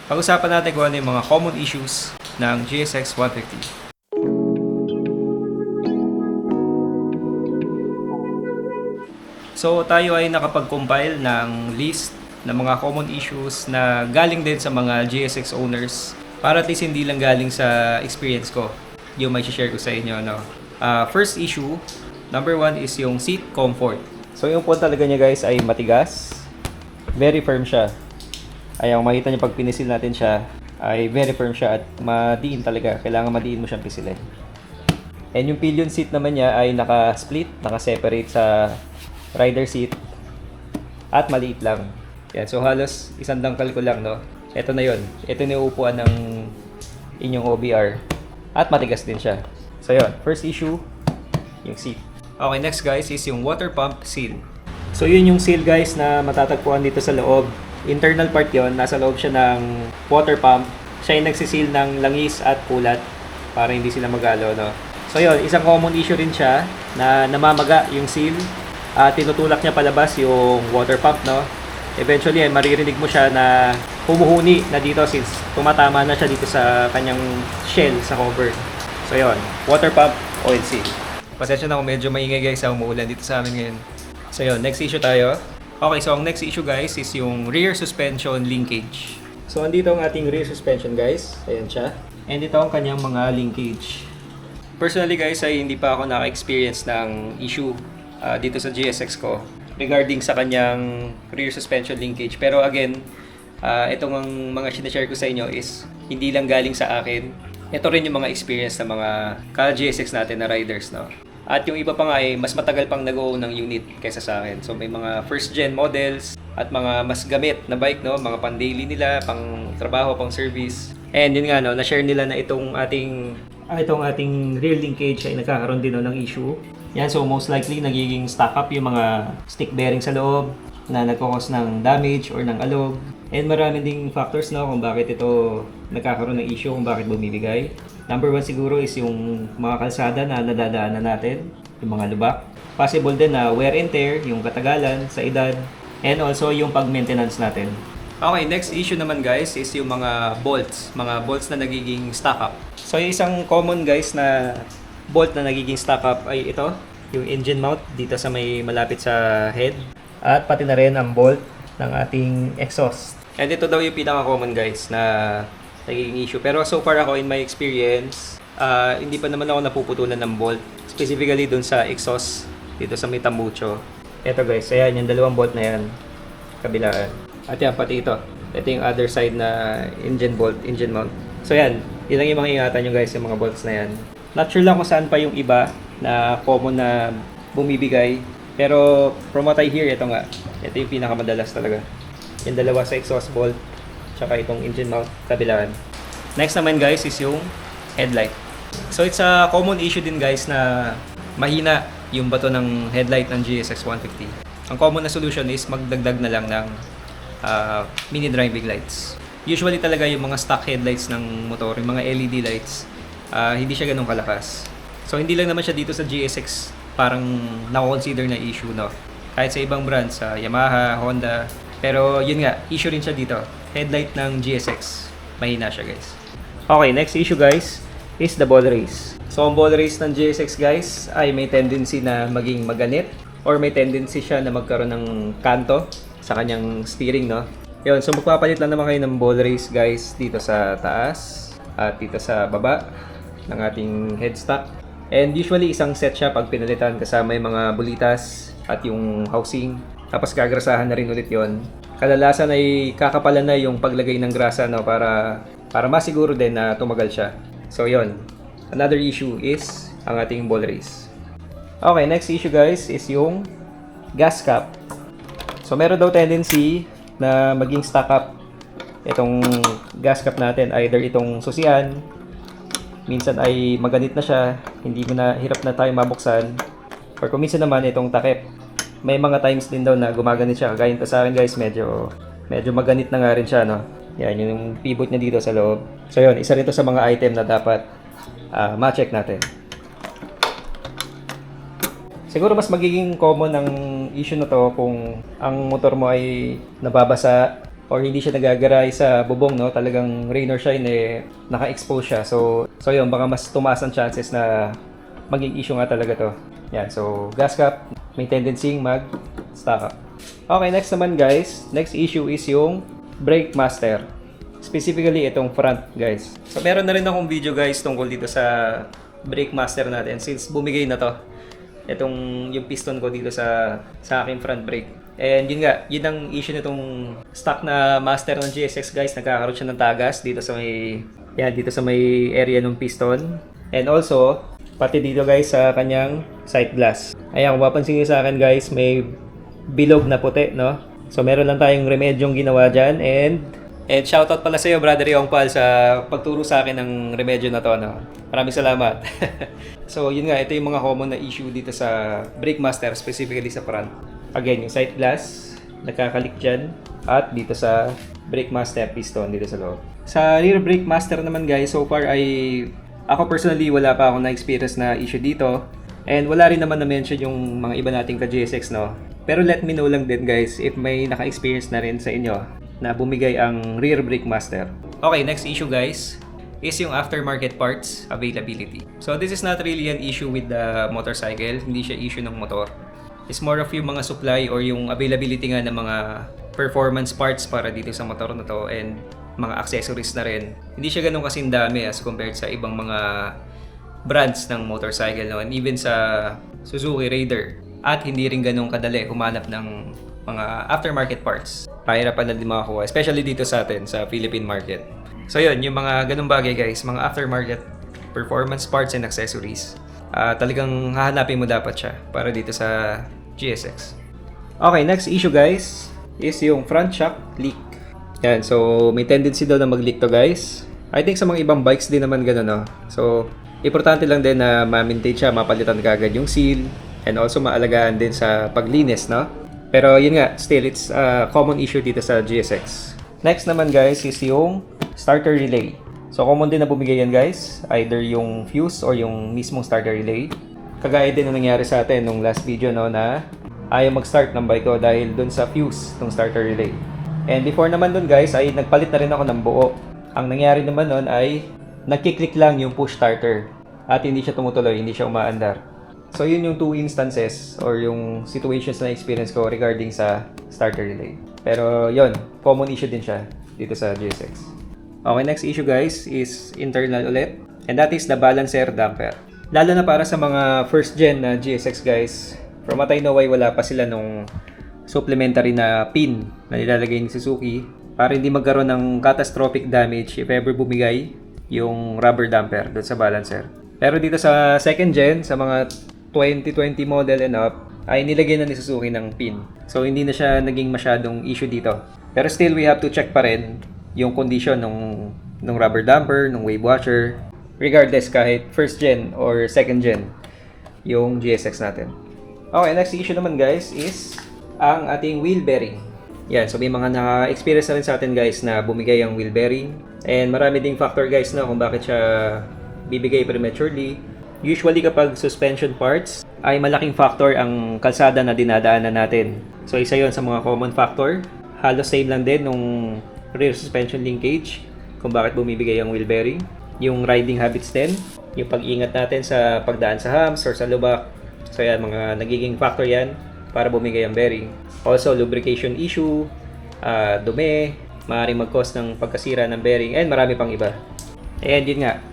Pag-usapan natin kung ano yung mga common issues ng GSX 150. So tayo ay nakapag-compile ng list ng mga common issues na galing din sa mga GSX owners para at least hindi lang galing sa experience ko yung may share ko sa inyo. No? First issue, number 1 is yung seat comfort. So yung upuan talaga niya guys ay matigas, very firm siya. Ayaw makita niyo pag pinisil natin siya ay very firm siya at madiin talaga. Kailangan madiin mo siyang pisilin. And yung pillion seat naman niya ay naka-split, naka-separate sa rider seat at maliit lang. Yan, so halos isang dangkal ko lang, no? Ito na yon. Ito na yung upuan ng inyong OBR at matigas din siya. So yun, first issue, yung seat. Okay, next guys is yung water pump seal. So yun yung seal guys na matatagpuan dito sa loob. Internal part yon, nasa loob siya ng water pump. Siya yung nagsiseal ng langis at kulat para hindi sila magalo, no? So yun, isang common issue rin siya na namamaga yung seal. Tinutulak niya palabas yung water pump, no? Eventually ay maririnig mo siya na humuhuni na dito since tumatama na siya dito sa kanyang shell sa cover. So yun, water pump oil seal. Pasensya na kung medyo maingay guys sa umuulan dito sa amin ngayon. So yun, next issue tayo. Okay, so ang next issue guys is yung rear suspension linkage. So andito ang ating rear suspension guys. Ayan siya. And ito ang kanyang mga linkage. Personally guys ay hindi pa ako naka-experience ng issue dito sa GSX ko regarding sa kanyang rear suspension linkage. Pero again, itong mga sinashare ko sa inyo is hindi lang galing sa akin. Ito rin yung mga experience ng mga ka-GSX natin na riders, no? At yung iba pa nga ay mas matagal pang nag-own ng unit kaysa sa akin. So may mga first gen models at mga mas gamit na bike, no? Mga pang daily nila, pang trabaho, pang service. And yun nga, no, na-share nila na itong ating rear linkage ay nagkakaroon din, no, ng issue. Yan, so most likely nagiging stock up yung mga stick bearing sa loob na nagkakos ng damage or ng alog. And marami ding factors, no, kung bakit ito nagkakaroon ng issue, kung bakit bumibigay. Number 1 siguro is yung mga kalsada na nadadaanan natin, yung mga lubak. Possible din na wear and tear, yung katagalan sa edad, and also yung pag-maintenance natin. Okay, next issue naman guys is yung mga bolts na nagiging stock up. So yung isang common guys na bolt na nagiging stock up ay ito, yung engine mount dito sa may malapit sa head, at pati na rin ang bolt ng ating exhaust. And ito daw yung pinaka-common guys na nagiging issue. Pero so far ako in my experience, hindi pa naman ako napuputulan ng bolt. Specifically dun sa exhaust, dito sa may tambucho. Ito guys, ayan yung dalawang bolt na yan, kabilaan. At yan, pati ito. Ito yung other side na engine bolt, engine mount. So yan, yun lang yung mga ingatan nyo guys, yung mga bolts na yan. Not sure lang kung saan pa yung iba na common na bumibigay. Pero from what I hear, ito nga. Ito yung pinakamadalas talaga. Yung dalawa sa exhaust bolt, tsaka itong engine mount kabilaan. Next naman guys is yung headlight. So it's a common issue din guys na mahina yung bato ng headlight ng GSX 150. Ang common na solution is magdagdag na lang ng mini driving lights. Usually talaga yung mga stock headlights ng motor, yung mga LED lights, hindi siya ganun kalakas. So hindi lang naman siya dito sa GSX parang na-consider na issue, no? Kahit sa ibang brands, sa Yamaha, Honda. Pero yun nga, issue rin siya dito. Headlight ng GSX. Mahina siya guys. Okay, next issue guys is the ball race. So ang ball race ng GSX guys ay may tendency na maging maganit or may tendency siya na magkaroon ng kanto sa kanyang steering, no? Yun, so magpapalit lang naman kayo ng ball race guys dito sa taas at dito sa baba ng ating headstock. And usually isang set siya pag pinalitan kasama yung mga bulitas at yung housing. Tapos gagrasahan na rin ulit yon. Kadalasan ay kakapalan na yung paglagay ng grasa, no, para masiguro din na tumagal siya. So yon. Another issue is ang ating ball race. Okay, next issue guys is yung gas cap. So meron daw tendency na maging stock up itong gas cap natin, either itong susian, minsan ay maganit na siya, hindi mo na hirap na tayo mabuksan, or kung minsan naman itong takip, may mga times din daw na gumaganit siya. Kagaya ito sa akin guys, medyo maganit na nga rin siya, no? Yan yung pivot niya dito sa loob. So yun, isa rin to sa mga item na dapat ma-check natin. Siguro mas magiging common ang issue na to kung ang motor mo ay nababasa or hindi siya nagagaray sa bubong, no? Talagang rain or shine, naka-expose siya. So yun, baka mas tumaas ang chances na maging issue nga talaga to. Yan, so gas cap, may tendency mag-stock up. Okay, next naman guys, next issue is yung brake master. Specifically, itong front guys. So meron na rin akong video guys tungkol dito sa brake master natin since bumigay na to. Itong yung piston ko dito sa aking front brake. And yun nga, yun ang issue nitong stock na master ng GSX guys. Nagkakaroon siya ng tagas dito sa may dito sa may area ng piston. And also, pati dito guys sa kanyang sight glass. Ayan, kung mapansin niyo sa akin guys, may bilog na puti, no? So meron lang tayong remedyong ginawa dyan. And shoutout pala sa iyo, Brother Yongpal, sa pagturo sa akin ng remedyo na to, no? Maraming salamat. So, yun nga, ito yung mga common na issue dito sa brake master, specifically sa front. Again, yung sight glass, nagkakalik dyan, at dito sa brake master piston, dito sa loob. Sa rear brake master naman guys, so far ay, ako personally, wala pa akong na-experience na issue dito. And wala rin naman na-mention yung mga iba nating ka-GSX, no? Pero let me know lang din guys, if may naka-experience na rin sa inyo na bumigay ang rear brake master. Okay, next issue guys is yung aftermarket parts availability. So this is not really an issue with the motorcycle, hindi siya issue ng motor. It's more of yung mga supply or yung availability nga ng mga performance parts para dito sa motor na to and mga accessories na rin. Hindi siya ganun kasing dami as compared sa ibang mga brands ng motorcycle, no? And even sa Suzuki Raider. At hindi rin ganun kadali humanap ng mga aftermarket parts. Pahirapan na din makakuha, especially dito sa atin, sa Philippine market. So yun, yung mga ganung bagay guys, mga aftermarket performance parts and accessories. Talagang hahanapin mo dapat siya para dito sa GSX. Okay, next issue guys is yung front shock leak. Yan, so may tendency daw na mag-leak to guys. I think sa mga ibang bikes din naman ganun, no? So, importante lang din na ma-maintain siya, mapalitan kagad yung seal, and also maalagaan din sa paglinis, no? Pero yun nga, still it's a common issue dito sa GSX. Next naman guys is yung starter relay. So common din na bumigay yan guys, either yung fuse or yung mismong starter relay. Kagaya din na nangyari sa atin nung last video, no, na ayaw mag-start ng bike ko dahil dun sa fuse ng starter relay. And before naman dun guys ay nagpalit na rin ako ng buo. Ang nangyari naman nun ay nagkiklik lang yung push starter at hindi siya tumutuloy, hindi siya umaandar. So yun yung two instances or yung situations na experience ko regarding sa starter relay. Pero yun, common issue din siya dito sa GSX. Okay, next issue guys is internal ulit. And that is the balancer damper. Lalo na para sa mga first gen na GSX guys. From what I know ay wala pa sila nung supplementary na pin na nilalagay ni Suzuki para hindi magkaroon ng catastrophic damage if ever bumigay yung rubber damper doon sa balancer. Pero dito sa second gen, sa mga 2020 model and up, ay nilagay na ni Suzuki ng pin. So hindi na siya naging masyadong issue dito. Pero still we have to check pa rin yung condition ng rubber damper, ng wave washer, regardless kahit first gen or second gen yung GSX natin. Okay, next issue naman guys is ang ating wheel bearing. Yan, so may mga na-experience na rin sa atin guys na bumigay ang wheel bearing. And marami ding factor guys na kung bakit siya bibigay prematurely. Usually kapag suspension parts ay malaking factor ang kalsada na dinadaanan natin. So isa yon sa mga common factor. Halos same lang din nung rear suspension linkage kung bakit bumibigay ang wheel bearing. Yung riding habits din, yung pag-ingat natin sa pagdaan sa humps or sa lubak. So yan, mga nagiging factor yan para bumigay ang bearing. Also lubrication issue, dumi, maaaring mag-cause ng pagkasira ng bearing, and marami pang iba. And yun nga,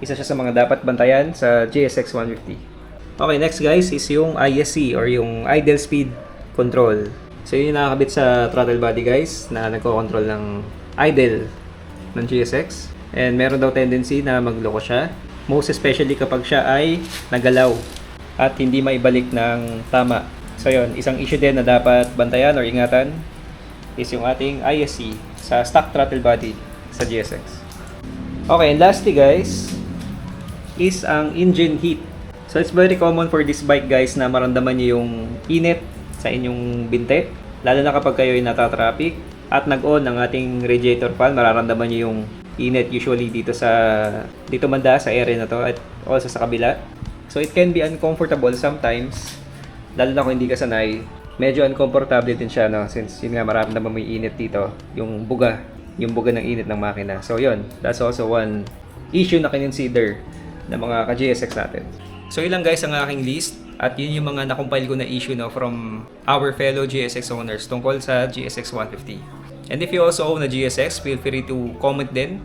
isa siya sa mga dapat bantayan sa GSX 150. Okay, next guys is yung ISC or yung idle speed control. So yun yung nakakabit sa throttle body guys na nagko-control ng idle ng GSX. And meron daw tendency na magloko siya. Most especially kapag siya ay nagalaw at hindi maibalik ng tama. So yun, isang issue din na dapat bantayan or ingatan is yung ating ISC sa stock throttle body sa GSX. Okay, and lastly guys is ang engine heat. So it's very common for this bike guys na maramdaman niyo yung init sa inyong binte. Lalo na kapag kayo ay nata-traffic at nag-on ang ating radiator fan, mararamdaman niyo yung init usually dito banda sa area na to at also sa kabila. So it can be uncomfortable sometimes, lalo na kung hindi ka sanay. medyo uncomfortable din siya, no? Since yun nga, marami naman may init dito. Yung buga ng init ng makina. So yun, that's also one issue na kinonsider ng mga ka-GSX natin. So ilang guys ang aking list at yun yung mga nakompile ko na issue, no, from our fellow GSX owners tungkol sa GSX 150. And if you also own a GSX, feel free to comment din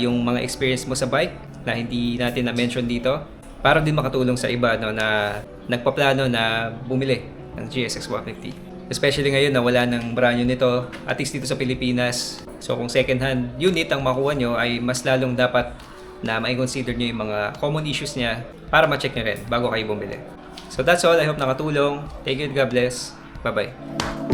yung mga experience mo sa bike na hindi natin na-mention dito para din makatulong sa iba, no, na nagpaplano na bumili ng GSX 150. Especially ngayon na wala ng brand new nito, at least dito sa Pilipinas. So kung second hand unit ang makuha nyo, ay mas lalong dapat na mai-consider nyo yung mga common issues niya para ma-check nyo rin bago kayo bumili. So that's all. I hope nakatulong. Thank you and God bless. Bye-bye.